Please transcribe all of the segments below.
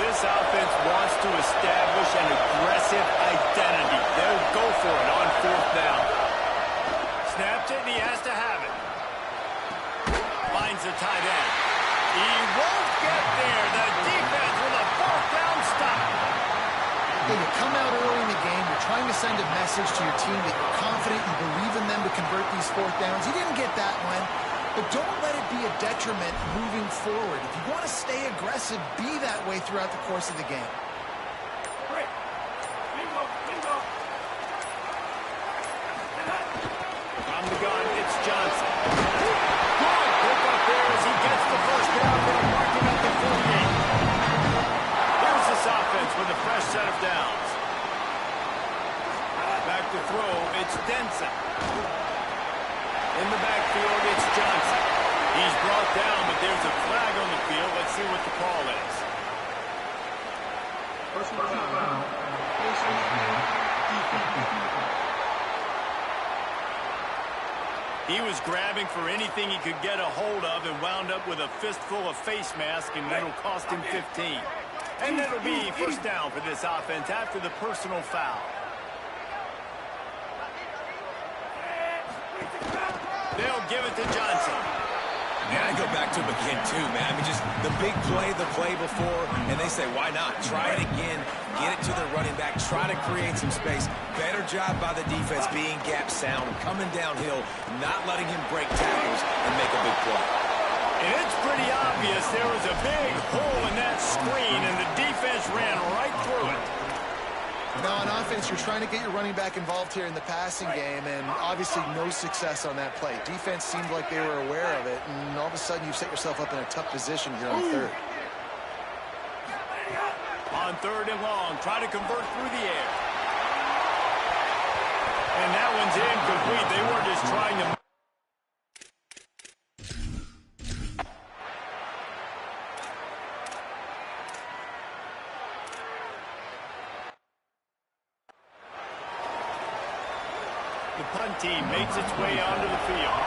This offense wants to establish an aggressive identity. They'll go for it on 4th down. Snaps it, and he has to have it. Finds the tight end. He won't get there. The defense with a 4th down stop. Hey, you come out early in the game, you're trying to send a message to your team that you're confident, you believe in them to convert these 4th downs. You didn't get that one, but don't let it be a detriment moving forward. If you want to stay aggressive, be that way throughout the course of the game. From the gun, it's Johnson. Good pick up there as he gets the 1st down. They'll mark him at the 48. Here's this offense with a fresh set of downs. Back to throw, it's Denson. In the backfield, it's Johnson. He's brought down, but there's a flag on the field. Let's see what the call is. He was grabbing for anything he could get a hold of and wound up with a fistful of face mask, and it'll cost him 15. And it'll be 1st down for this offense after the personal foul. They'll give it to Johnson. Man, I go back to him again, too, man. I mean, just the big play, the play before, and they say, why not? Try it again, get it to their running back, try to create some space. Better job by the defense being gap sound, coming downhill, not letting him break tackles and make a big play. And it's pretty obvious there was a big hole in that screen, and the defense ran right through it. Now, on offense, you're trying to get your running back involved here in the passing game, and obviously no success on that play. Defense seemed like they were aware of it, and all of a sudden you've set yourself up in a tough position here on 3rd. On 3rd and long, try to convert through the air. And that one's incomplete. They were just trying to... The punt team makes its way onto the field.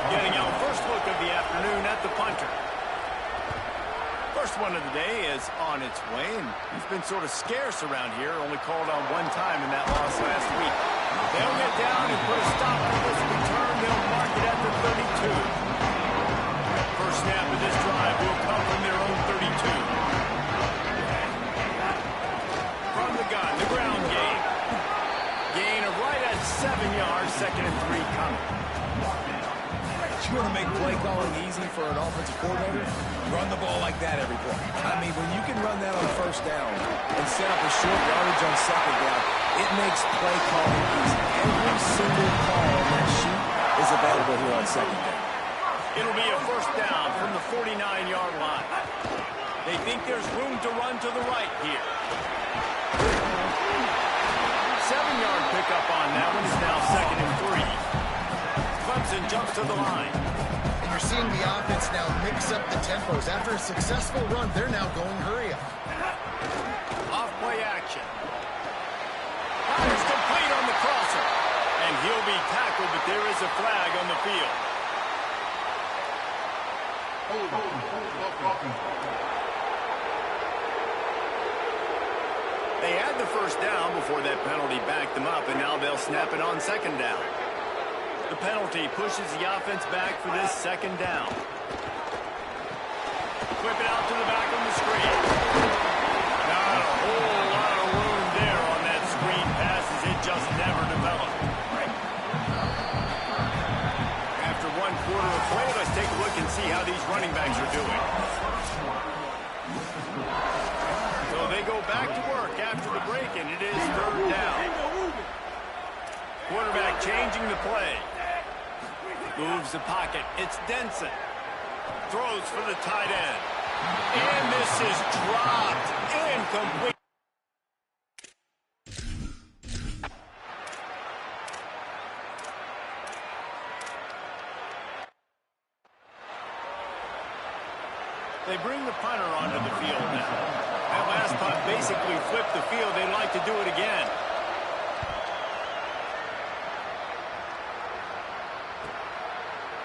Getting our first look of the afternoon at the punter. First one of the day is on its way, and he's been sort of scarce around here, only called on 1 time in that loss last week. They'll get down and put a stop to this return. They'll mark it at the 32. First snap of this drive will come from their own 32. From the gun, the ground game. Gain of right at 7 yards, 2nd and 3 coming. You want to make play calling easy for an offensive coordinator? Run the ball like that every play. I mean, when you can run that on 1st down and set up a short yardage on 2nd down, it makes play calling easy. Every single call on that sheet is available here on 2nd down. It'll be a 1st down from the 49-yard line. They think there's room to run to the right here. 7-yard pickup on that one is now 2nd and 3. Clemson jumps to the line. And you're seeing the offense now mix up the tempos. After a successful run, they're now going hurry up. Off-play action. Fires complete on the crosser. And he'll be tackled, but there is a flag on the field. They had the 1st down before that penalty backed them up, and now they'll snap it on 2nd down. The penalty pushes the offense back for this 2nd down. Whip it out to the back on the screen. Not a whole lot of room there on that screen pass as it just never developed. After 1 quarter of play, let's take a look and see how these running backs are doing. So they go back to work after the break, and it is 3rd down. Quarterback changing the play. Moves the pocket. It's Denson. Throws for the tight end. And this is dropped. Incomplete. They bring the punter onto the field now. That last punt basically flipped the field. They'd like to do it again.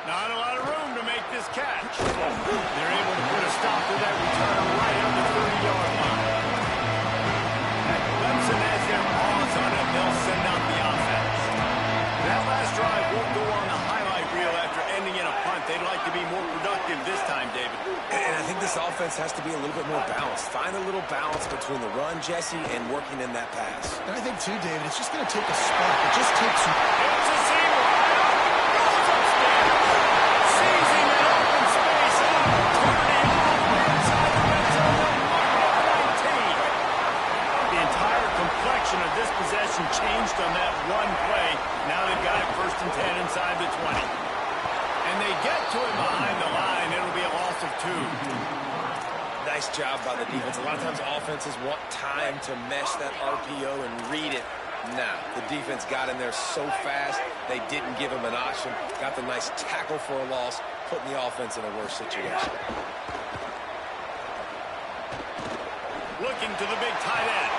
Not a lot of room to make this catch. They're able to put a stop to that return right on the 30-yard line. this offense has to be a little bit more balanced. Find a little balance between the run, Jesse, and working in that pass. And I think, too, David, it's just going to take a spark. It just takes some... It's a seam wide open. Goes upstairs. Seizing an open space. An opportunity all the way inside the red zone. Mark at 19. The entire complexion of this possession changed on that one play. Now they've got it 1st and 10 inside the 20. And they get to him behind the line. It'll be a loss of 2. Nice job by the defense. A lot of times offenses want time to mesh that RPO and read it. Nah, the defense got in there so fast, they didn't give him an option. Got the nice tackle for a loss, putting the offense in a worse situation. Looking to the big tight end.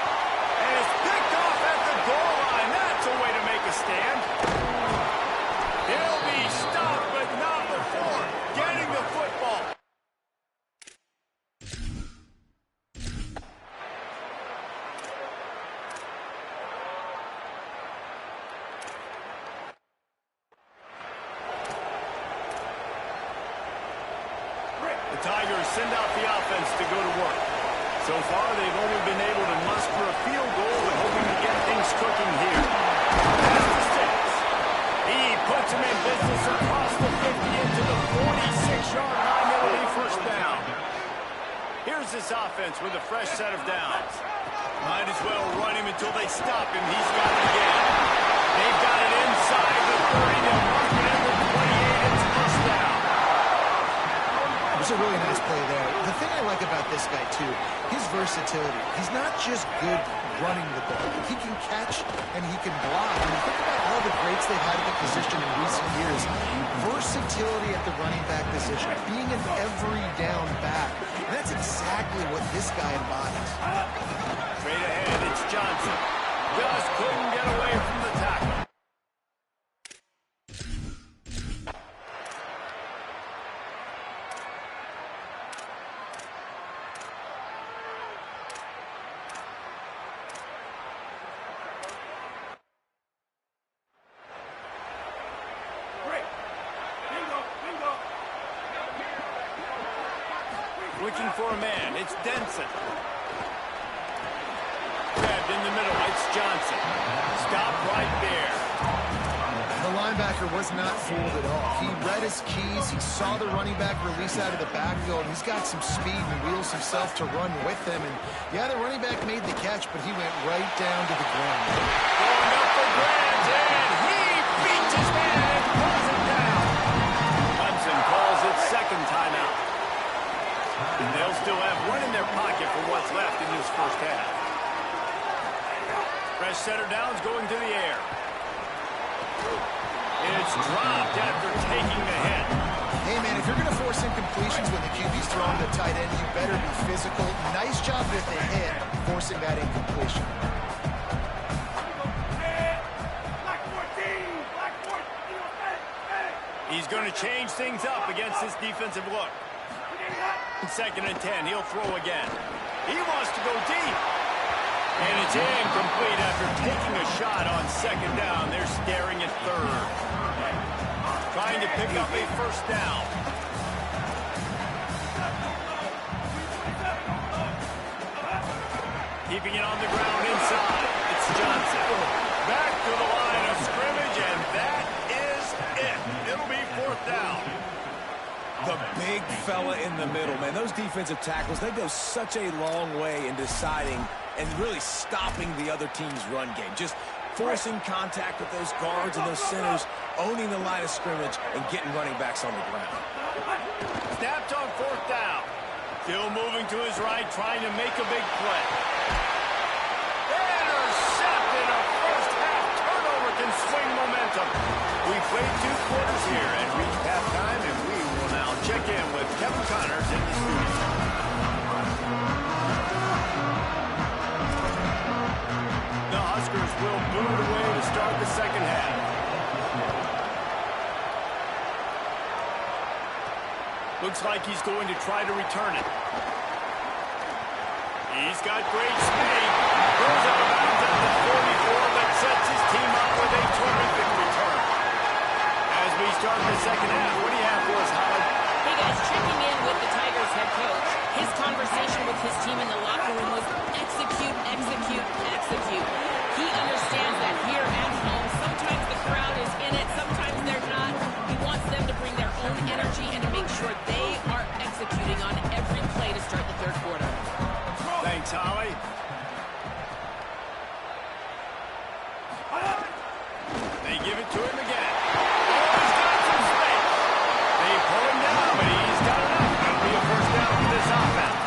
And it's picked off at the goal line. That's a way to make a stand. He'll be stopped, but not before getting the football. The Tigers send out the offense to go to work. So far, they've only been able to muster a field goal, but hoping to get things cooking here. Pass to 6. He puts him in business across the 50 into the 46-yard line. It'll be 1st down. Here's this offense with a fresh set of downs. Might as well run him until they stop him. He's got it again. They've got it inside the 30. They'll mark it at the 28. It's 1st down. It was a really nice play there. The thing I like about this guy, too, his versatility. He's not just good running the ball. He can catch and he can block. And you think about all the greats they've had at the position in recent years. Versatility at the running back position. Being an every down back. And that's exactly what this guy embodies. Straight ahead, it's Johnson. Just couldn't get away from the tackle. Looking for a man. It's Denson. Grabbed in the middle. It's Johnson. Stop right there. The linebacker was not fooled at all. He read his keys. He saw the running back release out of the backfield. He's got some speed and wheels himself to run with him. And, yeah, the running back made the catch, but he went right down to the ground. Going up for grabs, and he beats his man and pulls him down. Clemson calls its 2nd timeout. And they'll still have one in their pocket for what's left in this 1st half. Fresh setter downs going to the air. It's dropped after taking the hit. Hey, man, if you're going to force incompletions when the QB's throwing the tight end, you better be physical. Nice job with the hit, forcing that incompletion. He's going to change things up against this defensive look. 2nd and 10, he'll throw again. He wants to go deep. And it's incomplete after taking a shot on 2nd down. They're staring at 3rd. Trying to pick up a 1st down. Keeping it on the ground inside. It's Johnson. Back to the line of scrimmage, and that is it. It'll be 4th down. The big fella in the middle, man. Those defensive tackles, they go such a long way in deciding and really stopping the other team's run game. Just forcing contact with those guards and those centers, owning the line of scrimmage, and getting running backs on the ground. Snapped on 4th down. Still moving to his right, trying to make a big play. Intercepted. A 1st half turnover can swing momentum. We played 2 quarters here and reached halftime, and we will now check in with Kevin Connors in the studio. The Huskers will boot it away to start the 2nd half. Looks like he's going to try to return it. He's got great speed. Goes out of bounds at the 44, but sets his team up with a terrific return. As we start the 2nd half, what do you have for us, Holly? Hey, guys, checking in with the Tigers as head coach, his conversation with his team in the locker room was execute, execute, execute. He understands that here at home, sometimes the crowd is in it, sometimes they're not. He wants them to bring their own energy and to make sure they are executing on every play to start the third quarter. Thanks, Holly. They give it to him again. Oh, he's got some space. They pull him down, but he's got enough. That'll be a first down for this offense.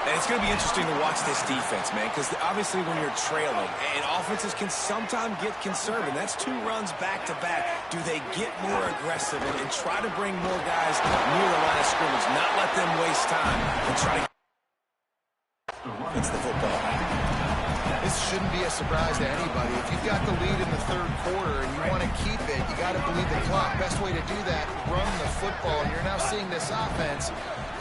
And it's going to be interesting to watch this defense, man, because obviously when you're trailing, and offenses can sometimes get conservative. That's 2 runs back-to-back. Do they get more aggressive and try to bring more guys near the line of scrimmage, not let them waste time and try to it's the football. This shouldn't be a surprise to anybody. If you've got the lead in the third quarter and you want to keep it, you got to bleed the clock. Best way to do that, run the football. And you're now seeing this offense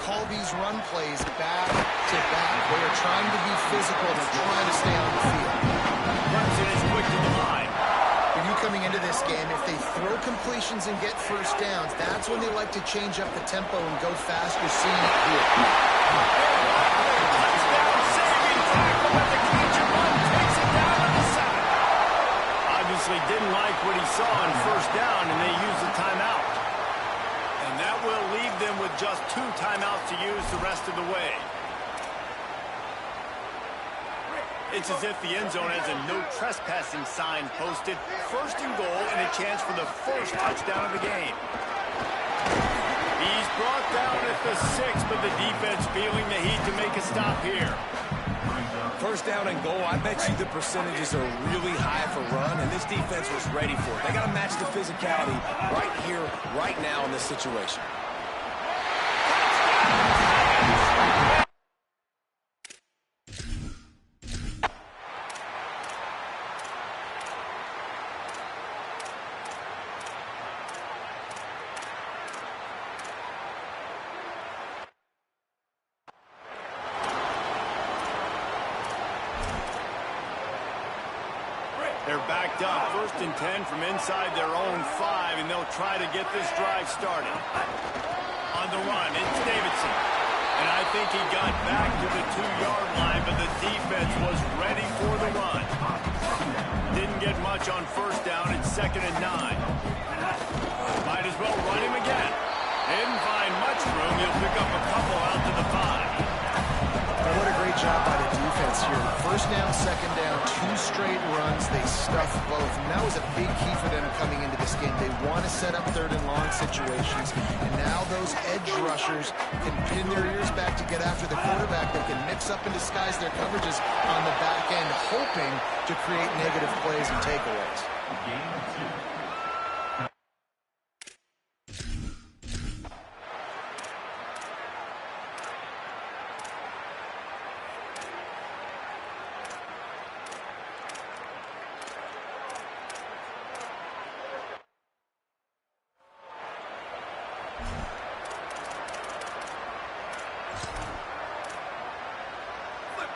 call these run plays back to back. They are trying to be physical. They're trying to stay on the field. Clemson is quick to the line. When you coming into this game, if they throw completions and get first downs, that's when they like to change up the tempo and go fast. You're seeing it here. Touchdown, saving tackle, but the catch and run takes it down on the side. Obviously didn't like what he saw on first down, and they used the timeout. And that will leave them with just 2 timeouts to use the rest of the way. It's as if the end zone has a no trespassing sign posted. First and goal, and a chance for the first touchdown of the game. He's brought down at the 6, but the defense feeling the heat to make a stop here. First down and goal, I bet you the percentages are really high for run, and this defense was ready for it. They got to match the physicality right here, right now in this situation. They're backed up, 1st and 10 from inside their own 5, and they'll try to get this drive started. On the run, it's Davidson. And I think he got back to the 2-yard line, but the defense was ready for the run. Didn't get much on first down. It's 2nd and 9. Might as well run him again. Didn't find much room. He'll pick up a couple out to the 5. And what a great job by the defense here. First down, second down, 2 straight runs. They stuffed both. And that was a big key for them coming into this game. They want to set up 3rd and long situations. And now those edge rushers can pin their ears back to get after the quarterback. They can mix up and disguise their coverages on the back end, hoping to create negative plays and takeaways.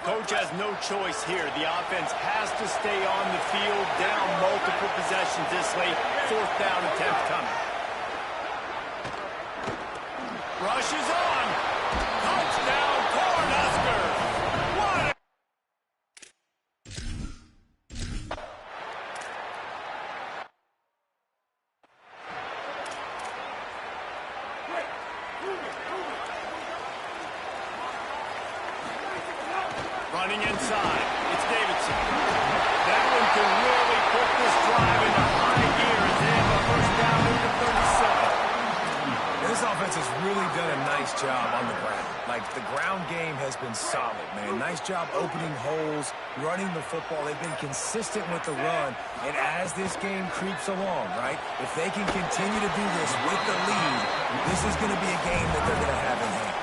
Coach has no choice here. The offense has to stay on the field, down multiple possessions this late. 4th down attempt coming. Rushes on. Touchdown, Cornhuskers. What a... Running inside, it's Davidson. That one can really put this drive into high gear as they have a first down into 37. This offense has really done a nice job on the ground. Like, the ground game has been solid, man. Nice job opening holes, running the football. They've been consistent with the run. And as this game creeps along, right, if they can continue to do this with the lead, this is going to be a game that they're going to have in hand.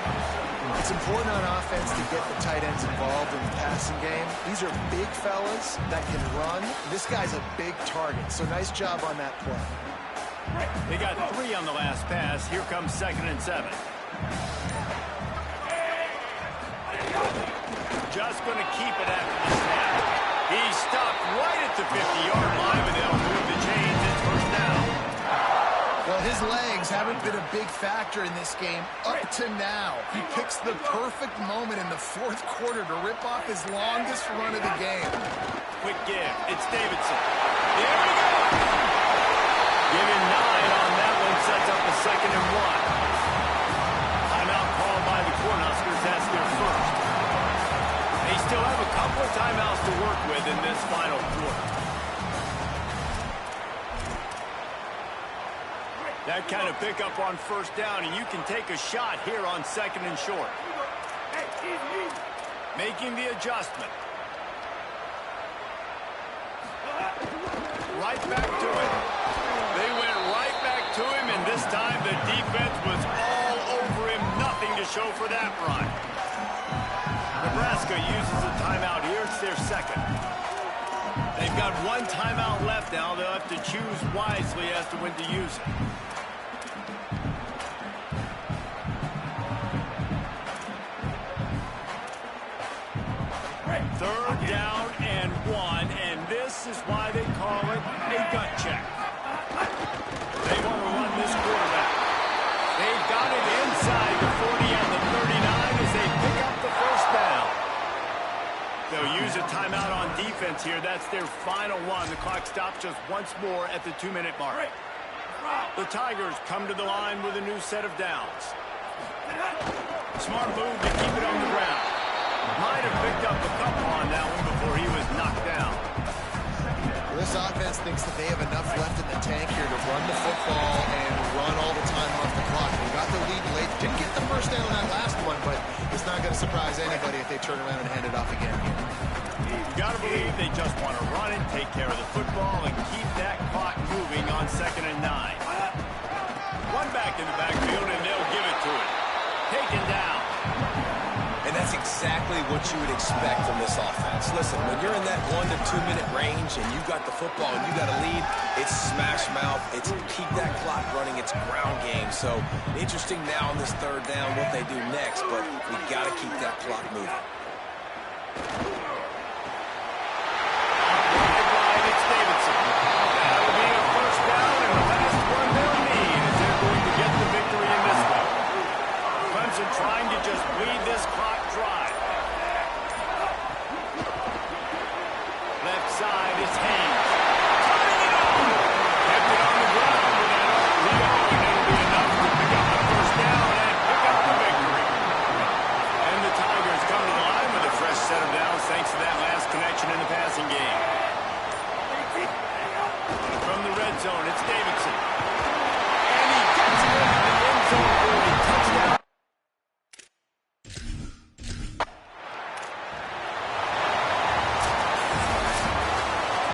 It's important on offense to get the tight ends involved in the passing game. These are big fellas that can run. This guy's a big target, so nice job on that play. They got 3 on the last pass. Here comes 2nd and 7. Just going to keep it after the snap. He's stopped right at the 50-yard line, but they'll move the chains. It's first down. Well, his his legs haven't been a big factor in this game up to now. He picks the perfect moment in the fourth quarter to rip off his longest run of the game. Quick give. It's Davidson. There we go. Give him 9 on that one. Sets up a 2nd and 1. Timeout called by the Cornhuskers. That's their first. They still have a couple of timeouts to work with in this final quarter. That kind of pickup on first down, and you can take a shot here on 2nd and short. Making the adjustment. Right back to it. They went right back to him, and this time the defense was all over him. Nothing to show for that run. Nebraska uses a timeout here. It's their second. They've got 1 timeout left now. They'll have to choose wisely as to when to use it. Third down and 1, and this is why they call it a gut check. They want to run this quarterback. They've got it inside the 40 and the 39 as they pick up the first down. They'll use a timeout on defense here. That's their final one. The clock stops just once more at the 2-minute mark. The Tigers come to the line with a new set of downs. Smart move to keep it on the ground. Might have picked up a couple on that one before he was knocked down. This offense thinks that they have enough left in the tank here to run the football and run all the time off the clock. They got the lead late. Didn't get the first down on that last one, but it's not going to surprise anybody if they turn around and hand it off again here. You got to believe they just want to run it, take care of the football, and keep that clock moving on 2nd and 9. One back in the backfield, and they'll give it to him. Taken down. And that's exactly what you would expect from this offense. Listen, when you're in that 1 to 2 minute range and you got the football and you got a lead, it's smash mouth, it's keep that clock running, it's ground game. So interesting now on this third down what they do next, but we got to keep that clock moving. It's Davidson. That'll be a first down and the last one they'll need if they're going to get the victory in this one. Clemson trying to just bleed this clock dry.